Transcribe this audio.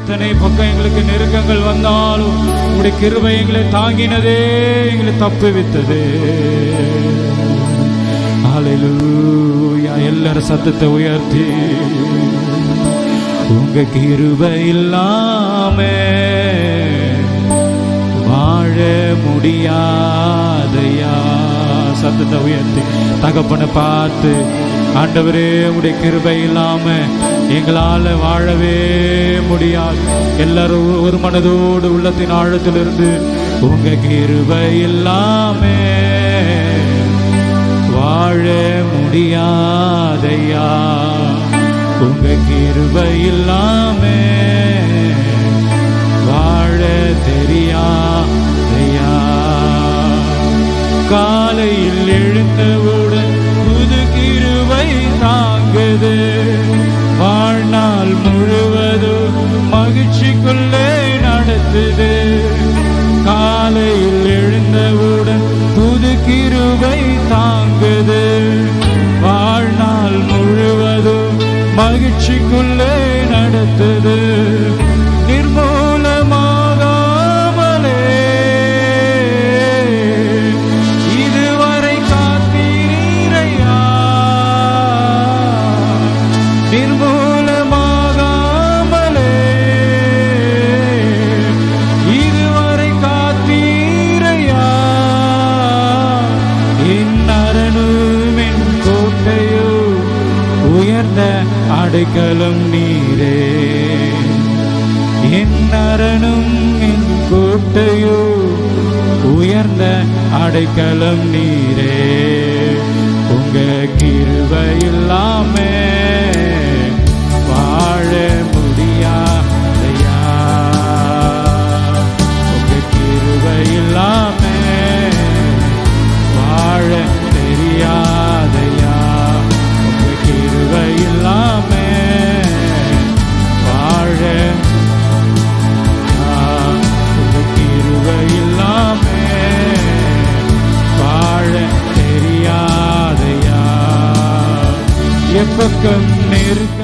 எத்தனை பக்கம் எங்களுக்கு நெருக்கங்கள் வந்தாலும் உங்களுடைய கிருபை எங்களை தாங்கினதே, எங்களை தப்புவித்தது. ஹல்லேலூயா. எல்லாரும் சத்தத்தை உயர்த்தி, உங்க கிருபை இல்லாம வாழ முடியாதையா. சத்தத்தை உயர்த்தி தகப்பனை பார்த்து, ஆண்டவரே உடைய கிருபை இல்லாம எங்களால வாழவே முடியாது. எல்லாரும் ஒரு மனதோடு உள்ளத்தின் ஆழத்திலிருந்து, உங்க கிருபை இல்லாம வாழ முடியாதையா, உங்க கிருபை இல்லாம வாழ தெரியாதையா. காலையில் எழுந்தவுடன் புது கிருபை தாங்குது, வாழ்நாள் முழுவதும் மகிழ்ச்சிக்குள்ளே நடத்துது. காலையில் எழுந்தவுடன் புது கிருபை தாங்குது, வாழ்நாள் முழுவதும் மகிழ்ச்சிக்குள்ளே நடத்துது. நிர்மூலமாகாமலே இதுவரை காத்தீரையா, நிர்மூலமாகாமலே இதுவரை காத்தீரையா. என் அரணும் என் கோட்டையோ உயர்ந்த அடைக்கலம் நீரே, என் அரணும் என் கோட்டையோ உயர்ந்த அடைக்கலம் நீரே. உங்க கிருபை இல்லாம வாழ முடியாதையா, உங்க கிருபை இல்லாம வாழ தெரியாதையா, உங்க கிருபை இல்லாம வாழ, உங்க கிருபை இல்லாம வாழ தெரியாதையா. எப்பக்கம் நெருக்கி